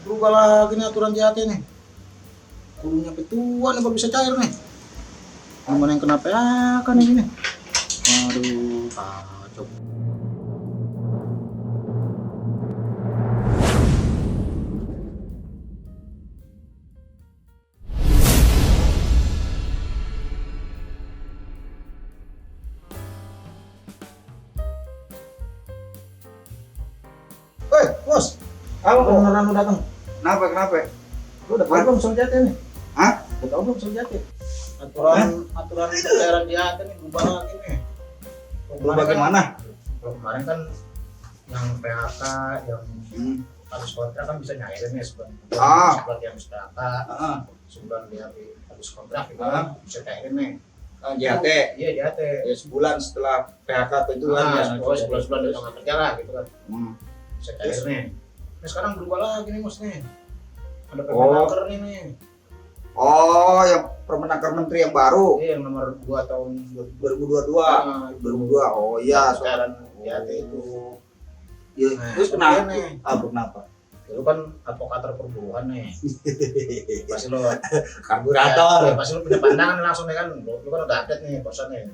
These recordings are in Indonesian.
berubah lagi nih aturan JHT nih. Kudu nyampe tua nih baru bisa cair nih. Gimana yang kena PHK nih ini? Aduh, kacau. Woi, bos. Apa kok? Beneran lu datang? Kenapa? Lu udah tahu belum soal JHT nih? Hah? Udah tahu belum soal JHT? Aturan pencairan JHT nih berubah lagi nih. Berubah gimana? Kalau kemarin kan yang PHK, yang habis kontrak kan bisa nyairin nih sebulan dia habis PHK, sebulan dia habis kontrak gitu kan bisa nyairin nih. JHT. Iya JHT. Ya sebulan setelah PHK itu kan ya. Sebulan dia nggak kerja lah gitu kan. Bisa cair nih. Nah sekarang berubah lagi nih Mas nih. Ada Permenaker nih. Oh, yang Permenaker Menteri yang baru. Iya yang nomor 2 tahun 2022. 2002. Oh iya, pencairan JHT itu. Ya, terus kenapa? Kenapa? Lu kan advokat perburuan nih. Pasti lo Karburator. pasti lu punya pandangan langsung nih kan. Lu kan udah update nih bosan nih.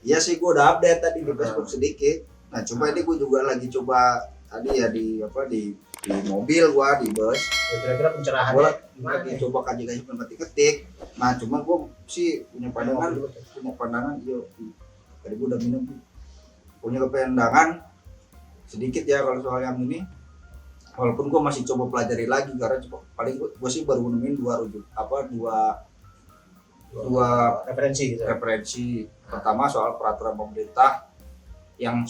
Iya sih, gua udah update tadi di Facebook sedikit. Nah, coba ini gua juga lagi coba tadi ya di mobil gua di bus. Kira-kira pencerahannya Gua gimana lagi nih? coba kaji-kaji ketik. Nah, cuma gua sih punya pandangan iya. Tadi gua udah minum. Punya pandangan sedikit ya kalau soal yang ini. Walaupun gue masih coba pelajari lagi karena paling gue sih baru nemuin dua referensi gitu. referensi. Pertama soal peraturan pemerintah yang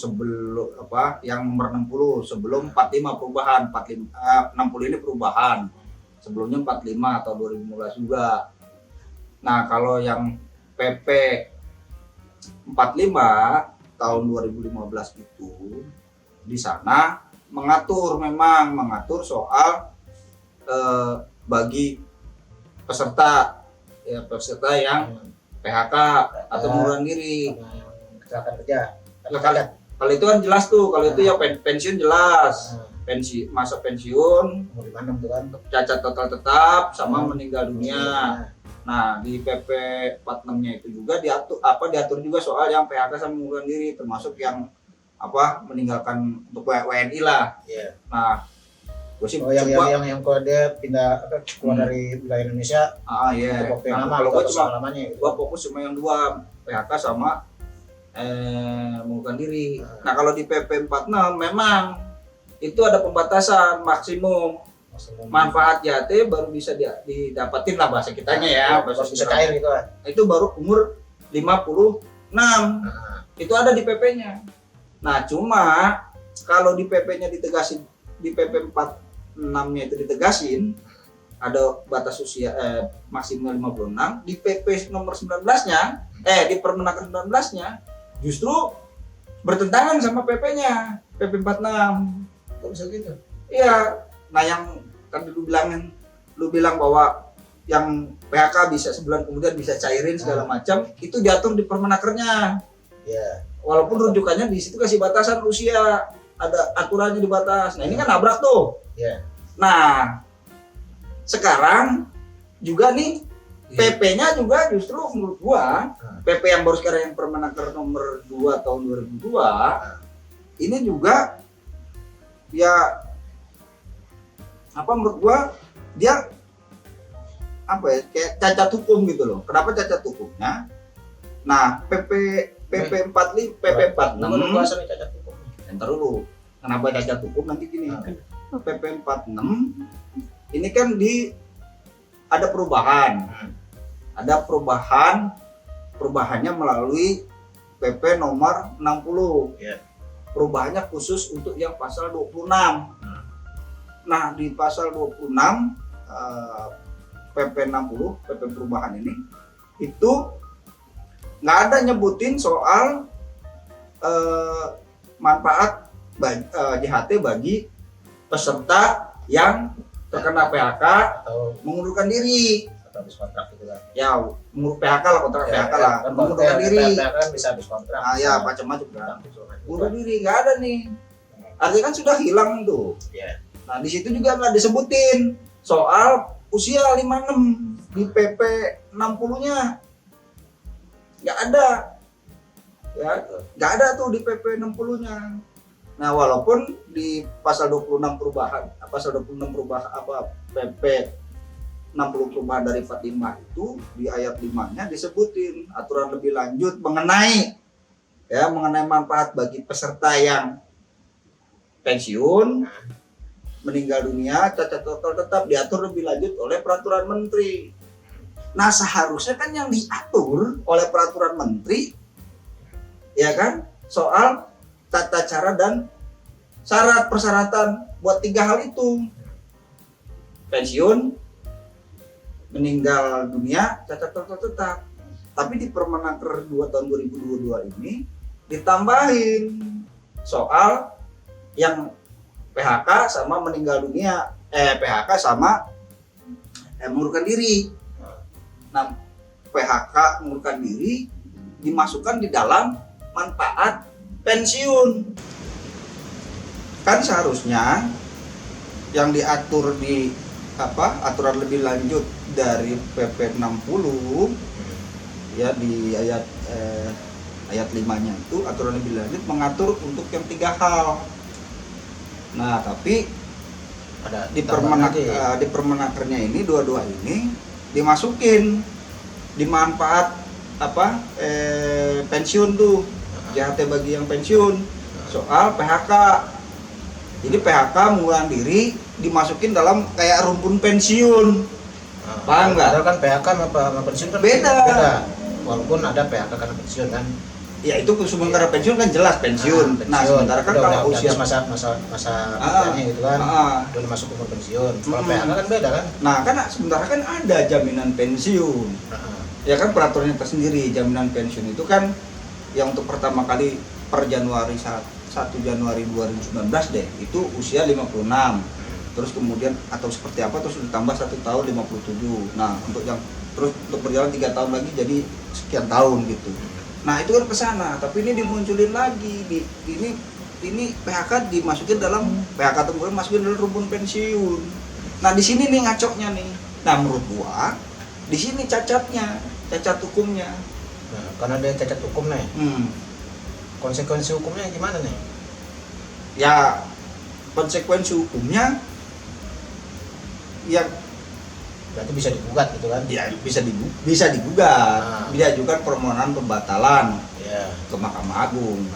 yang nomor 60 sebelum 45 perubahan 60 ini perubahan. Sebelumnya 45 atau 2015 juga. Nah, kalau yang PP 45 tahun 2015 itu di sana mengatur soal bagi peserta yang PHK atau mengundurkan diri. Kecelakaan kerja. Kalau itu kan jelas tuh, kalau itu ya pensiun jelas. Masa pensiun, Umur 56 tuh kan. cacat total tetap sama meninggal dunia. Nah, di PP 46-nya itu juga diatur juga soal yang PHK sama mengundurkan diri, termasuk yang meninggalkan untuk WNI lah. Iya. Nah, gue sih yang kalau dia pindah keluar dari wilayah Indonesia. Iya. Waktu yang lama, Kalau gue fokus cuma yang dua, PHK sama mengundurkan diri. Nah, kalau di PP 46 memang itu ada pembatasan maksimum manfaat JHT baru bisa didapatin lah bahasa kitanya ya. Bisa cair gitu kan. Itu baru umur 56. Itu ada di PP-nya. Nah, cuma kalau di PP-nya ditegasin, di PP 46-nya itu ditegasin ada batas usia maksimal 56, di PP nomor 19-nya di Permenaker 19-nya justru bertentangan sama PP-nya, PP 46. Kok bisa gitu? Iya. Nah, yang kan lu bilang bahwa yang PHK bisa sebulan kemudian bisa cairin segala macam, itu diatur di Permenakernya. Iya. Walaupun rujukannya di situ kasih batasan usia, ada aturannya di batas. Nah, ini kan nabrak tuh. Iya. Nah, sekarang juga nih PP-nya juga justru menurut gua, PP yang baru sekarang yang Permenaker nomor 2 tahun 2002, ini juga ya menurut gua dia kayak cacat hukum gitu loh. Kenapa cacat hukumnya? Nah, PP 46 entar dulu. Kenapa cacat hukum nanti gini. PP 46 ini kan ada perubahan. Ada perubahannya melalui PP nomor 60. Yeah. Perubahannya khusus untuk yang pasal 26. Nah, di pasal 26 PP 60, PP perubahan ini itu nggak ada nyebutin soal manfaat JHT bagi peserta yang terkena PHK Atau mengundurkan diri. habis kontrak gitu kan. Ya, PHK lah, kontrak PHK lah, mengundurkan diri. PHK kan bisa habis kontrak. Ya macam-macam kan. Mengundurkan diri nggak ada nih. Artinya kan sudah hilang tuh. Iya. Nah di situ juga nggak disebutin soal usia 56 di PP 60-nya, nggak ada, ya nggak ada tuh di PP 60-nya. Nah walaupun di pasal 26 perubahan, pasal 26 perubahan apa PP 60 perubahan dari 45 itu di ayat 5-nya disebutin aturan lebih lanjut mengenai manfaat bagi peserta yang pensiun, meninggal dunia, cacat total tetap diatur lebih lanjut oleh peraturan menteri. Nah seharusnya kan yang diatur oleh peraturan menteri ya kan soal tata cara dan syarat persyaratan buat 3 hal itu: pensiun, meninggal dunia, cacat total tetap. Tapi di Permenaker 2 tahun 2022 ini ditambahin soal yang PHK sama meninggal dunia, PHK sama mengundurkan diri. Nah, PHK mengundurkan diri dimasukkan di dalam manfaat pensiun. Kan seharusnya yang diatur di aturan lebih lanjut dari PP 60 ya di ayat 5-nya itu aturan lebih lanjut mengatur untuk yang 3 hal. Nah, tapi ada di Permenakernya ini dua-dua ini dimasukin di manfaat pensiun tuh, JHT bagi yang pensiun soal PHK. Jadi PHK mengundurkan diri dimasukin dalam kayak rumpun pensiun. Paham nggak? Padahal kan PHK sama pensiun kan beda. Walaupun ada PHK karena pensiun kan. Ya itu sementara pensiun kan jelas pensiun. Nah sementara kan kalau usia masa gitu kan, udah masuk umur pensiun. Kalau PHK kan beda kan. Nah kan sementara kan ada jaminan pensiun. Ya kan peraturannya tersendiri. Jaminan pensiun itu kan yang untuk pertama kali per 1 Januari 2019 deh itu usia 56. Terus kemudian atau seperti apa terus ditambah 1 tahun 57. Nah untuk yang terus untuk berjalan 3 tahun lagi jadi sekian tahun gitu. Nah itu kan kesana, tapi ini dimunculin lagi ini PHK dimasukin dalam PHK temporer masukin dalam rumpun pensiun. Nah di sini nih ngacoknya nih. Nah menurut gua di sini cacat hukumnya. Nah, karena ada cacat hukum nih. Konsekuensi hukumnya gimana nih? Ya konsekuensi hukumnya ya berarti bisa digugat gitu kan? Ya bisa digugat, diajukan permohonan pembatalan ke Mahkamah Agung.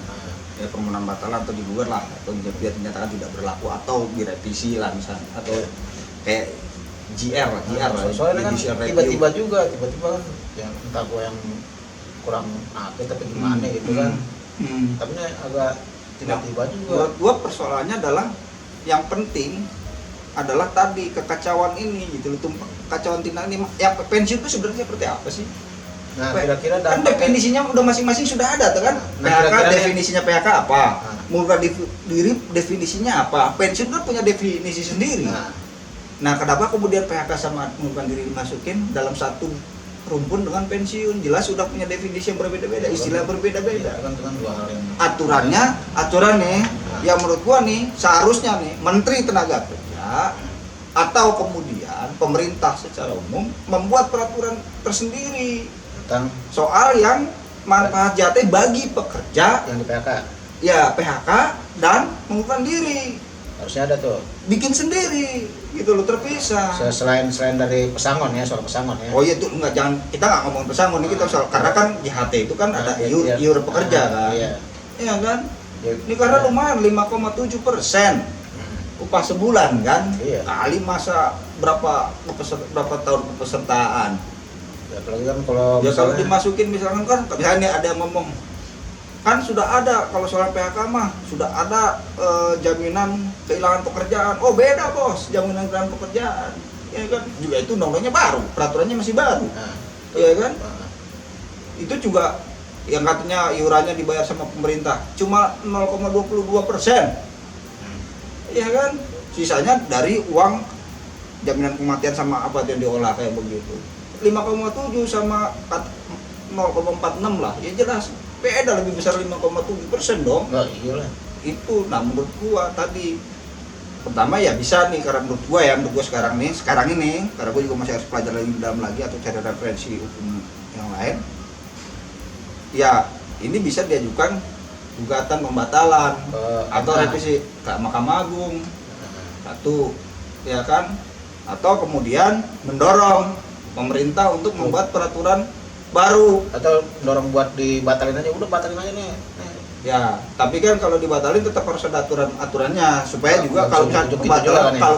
Ya permohonan batalan atau digugat lah atau dinyatakan tidak berlaku atau direvisi lah misalnya atau kayak GR soalnya kan tiba-tiba kan yang entah gua yang kurang update tapi gimana gitu kan. Tapi ini agak tiba-tiba juga. Menurut gua persoalannya adalah yang penting adalah tadi kekacauan ini gitu, kekacauan tindak ini. Ya pensiun itu sebenarnya seperti apa sih? Nah, kira-kira kan definisinya udah masing-masing sudah ada tuh kan. PHK definisinya PHK apa? Mengundurkan diri definisinya apa? Pensiun kan punya definisi sendiri. Nah, kenapa kemudian PHK sama mengundurkan diri dimasukin dalam satu rumpun dengan pensiun? Jelas sudah punya definisi yang berbeda-beda, istilah berbeda-beda. Aturannya yang menurut gua nih seharusnya nih Menteri Tenaga Kerja atau kemudian pemerintah secara umum membuat peraturan tersendiri tentang soal yang manfaat JHT bagi pekerja yang di PHK. Ya, PHK dan mengundurkan diri. Harusnya ada tuh. Bikin sendiri gitu loh, terpisah. Selain dari pesangon ya, soal pesangon ya. Oh iya tuh kita nggak ngomong pesangon ini kita soal karena kan JHT itu kan ada iur pekerja kan. Iya kan? Ini karena lumayan 5,7% upah sebulan kan. Kali masa berapa tahun kepesertaan. Ya, apalagi kan kalau dimasukin misalkan kan misalnya ada yang ngomong kan sudah ada kalau soal PHK mah sudah ada jaminan kehilangan pekerjaan. Oh beda bos, jaminan kehilangan pekerjaan ya kan, juga itu undang-undangnya baru, peraturannya masih baru ya kan. Itu juga yang katanya iurannya dibayar sama pemerintah cuma 0,22%, ya kan, sisanya dari uang jaminan kematian sama apa yang diolah kayak begitu. 5,7 sama 0,46 lah, ya jelas beda, lebih besar 5,7% dong. Nah, iyalah. Itu, nah menurut gua tadi pertama ya bisa nih, karena menurut gua sekarang ini karena gua juga masih harus pelajari lebih dalam lagi atau cari referensi hukum yang lain. Ya, ini bisa diajukan gugatan pembatalan atau revisi ke Mahkamah Agung. Satu, ya kan? Atau kemudian mendorong pemerintah untuk membuat peraturan baru, atau dorong buat dibatalin aja, udah batalin aja nih. ya. Tapi kan kalau dibatalin tetap harus ada aturannya supaya juga kalau misalnya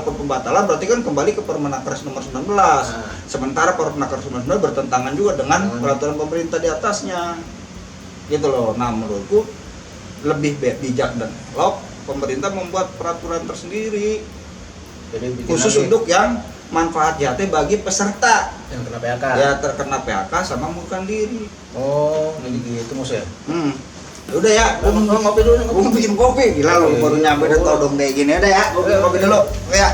pembatalan berarti kan kembali ke Permenakres nomor 19. Sementara Permenakres nomor 19 bertentangan juga dengan peraturan pemerintah di atasnya, gitu loh. Nah, menurutku lebih bijak dan elok pemerintah membuat peraturan tersendiri. Jadi khusus untuk yang manfaat jatuh bagi peserta yang kena PHK. Ya, terkena PHK sama mengundurkan diri. Oh, jadi gitu maksudnya. Udah ya, ngopi dulu. Gua bikin kopi. Gila lo, baru nyampe udah todong kayak gini. Udah ya, gua bikin kopi dulu. Oke ya.